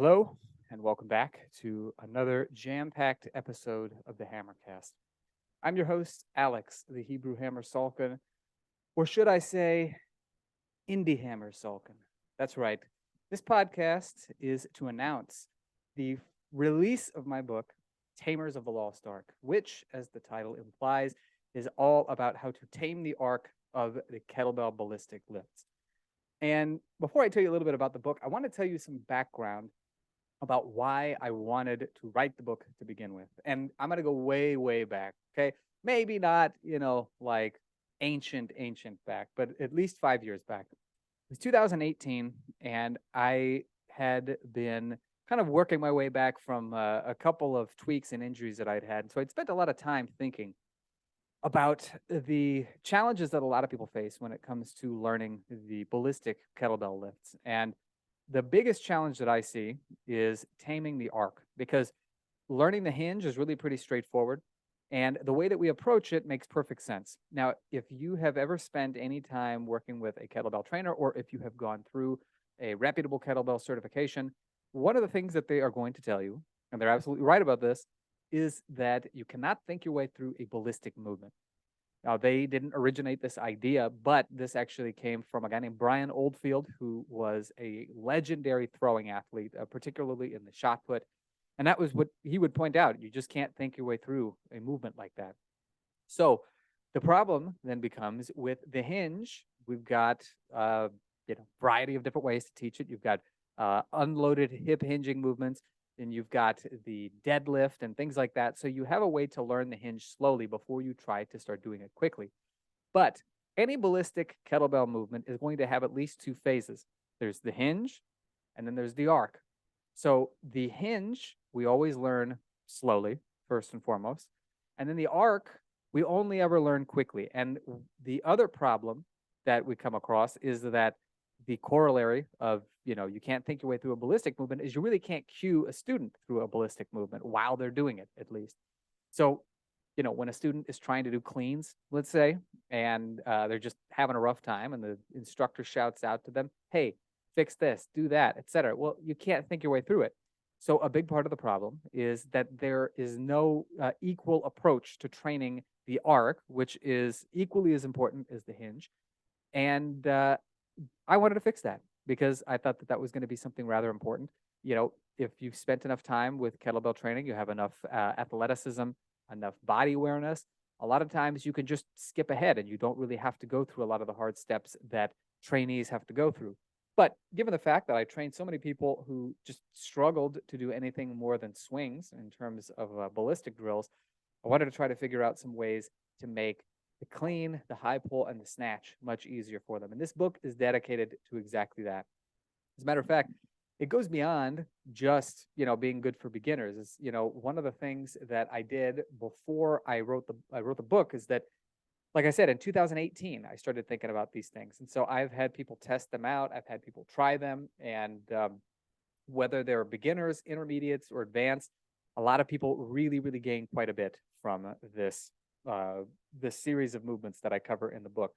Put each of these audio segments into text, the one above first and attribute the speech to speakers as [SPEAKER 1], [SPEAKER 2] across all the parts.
[SPEAKER 1] Hello, and welcome back to another jam-packed episode of the Hammercast. I'm your host, Alex, the Hebrew Hammer Salkin, or should I say, Indie Hammer Salkin. That's right. This podcast is to announce the release of my book, Tamers of the Lost Ark, which, as the title implies, is all about how to tame the ark of the kettlebell ballistic lifts. And before I tell you a little bit about the book, I want to tell you some background about why I wanted to write the book to begin with. And I'm going to go way, way back. Okay. Maybe not, like ancient back, but at least 5 years back. It was 2018, and I had been kind of working my way back from a couple of tweaks and injuries that I'd had. So I'd spent a lot of time thinking about the challenges that a lot of people face when it comes to learning the ballistic kettlebell lifts. And the biggest challenge that I see is taming the arc, because learning the hinge is really pretty straightforward. And the way that we approach it makes perfect sense. Now, if you have ever spent any time working with a kettlebell trainer, or if you have gone through a reputable kettlebell certification, one of the things that they are going to tell you, and they're absolutely right about this, is that you cannot think your way through a ballistic movement. Now, they didn't originate this idea, but this actually came from a guy named Brian Oldfield, who was a legendary throwing athlete, particularly in the shot put. And that was what he would point out. You just can't think your way through a movement like that. So the problem then becomes with the hinge, we've got variety of different ways to teach it. You've got unloaded hip hinging movements, and you've got the deadlift and things like that. So you have a way to learn the hinge slowly before you try to start doing it quickly. But any ballistic kettlebell movement is going to have at least two phases. There's the hinge, and then there's the arc. So the hinge, we always learn slowly, first and foremost. And then the arc, we only ever learn quickly. And the other problem that we come across is that the corollary of, you can't think your way through a ballistic movement is you really can't cue a student through a ballistic movement while they're doing it, at least. So, when a student is trying to do cleans, let's say, and they're just having a rough time, and the instructor shouts out to them, hey, fix this, do that, etc. Well, you can't think your way through it. So a big part of the problem is that there is no equal approach to training the arc, which is equally as important as the hinge. And I wanted to fix that because I thought that was going to be something rather important. If you've spent enough time with kettlebell training, you have enough athleticism, enough body awareness. A lot of times you can just skip ahead and you don't really have to go through a lot of the hard steps that trainees have to go through. But given the fact that I trained so many people who just struggled to do anything more than swings in terms of ballistic drills, I wanted to try to figure out some ways to make the clean, the high pull, and the snatch much easier for them. And this book is dedicated to exactly that. As a matter of fact, it goes beyond just, being good for beginners. Is, one of the things that I did before I wrote the book is that, like I said, in 2018, I started thinking about these things. And so I've had people test them out. I've had people try them. And whether they're beginners, intermediates, or advanced, a lot of people really, really gain quite a bit from this series of movements that I cover in the book.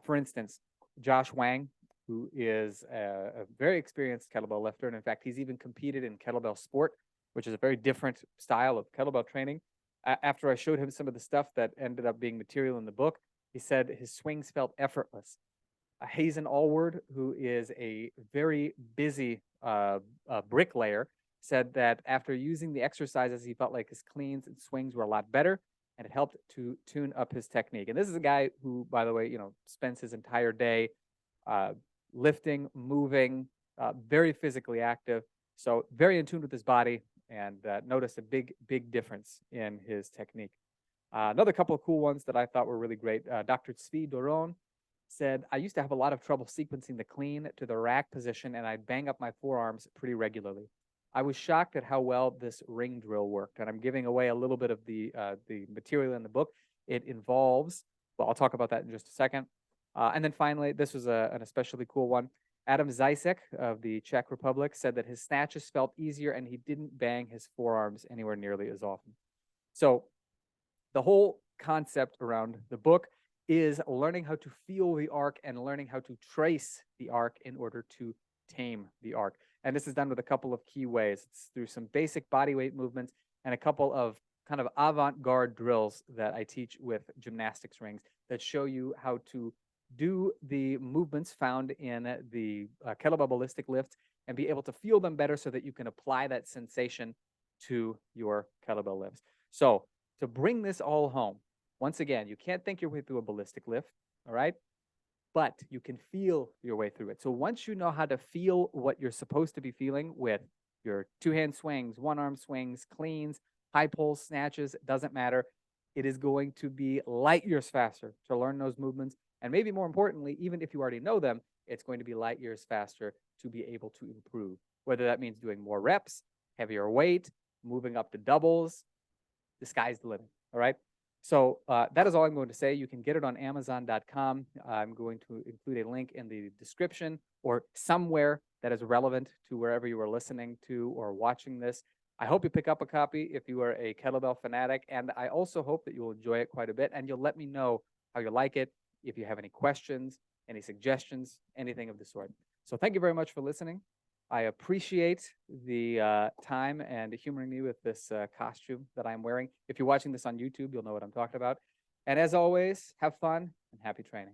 [SPEAKER 1] For instance, Josh Wang, who is a very experienced kettlebell lifter. And in fact, he's even competed in kettlebell sport, which is a very different style of kettlebell training. After I showed him some of the stuff that ended up being material in the book, he said his swings felt effortless. Hazen Allward, who is a very busy bricklayer, said that after using the exercises, he felt like his cleans and swings were a lot better, and it helped to tune up his technique. And this is a guy who, by the way, spends his entire day lifting, moving, very physically active, so very in tune with his body, and noticed a big difference in his technique. Another couple of cool ones that I thought were really great. Dr. Tzvi Doron said, I used to have a lot of trouble sequencing the clean to the rack position, and I'd bang up my forearms pretty regularly. I was shocked at how well this ring drill worked, and I'm giving away a little bit of the material in the book. It involves, well, I'll talk about that in just a second. And then finally, this was an especially cool one. Adam Zysek of the Czech Republic said that his snatches felt easier and he didn't bang his forearms anywhere nearly as often. So the whole concept around the book is learning how to feel the arc and learning how to trace the arc in order to tame the arc. And this is done with a couple of key ways. It's through some basic body weight movements and a couple of kind of avant-garde drills that I teach with gymnastics rings that show you how to do the movements found in the kettlebell ballistic lift and be able to feel them better so that you can apply that sensation to your kettlebell lifts. So to bring this all home, once again, you can't think your way through a ballistic lift, all right? But you can feel your way through it. So once you know how to feel what you're supposed to be feeling with your two-hand swings, one-arm swings, cleans, high pulls, snatches, it doesn't matter. It is going to be light years faster to learn those movements. And maybe more importantly, even if you already know them, it's going to be light years faster to be able to improve, whether that means doing more reps, heavier weight, moving up to doubles. The sky's the limit, all right? So that is all I'm going to say. You can get it on Amazon.com. I'm going to include a link in the description or somewhere that is relevant to wherever you are listening to or watching this. I hope you pick up a copy if you are a kettlebell fanatic, and I also hope that you'll enjoy it quite a bit, and you'll let me know how you like it, if you have any questions, any suggestions, anything of the sort. So thank you very much for listening. I appreciate the time and humoring me with this costume that I'm wearing. If you're watching this on YouTube, you'll know what I'm talking about. And as always, have fun and happy training.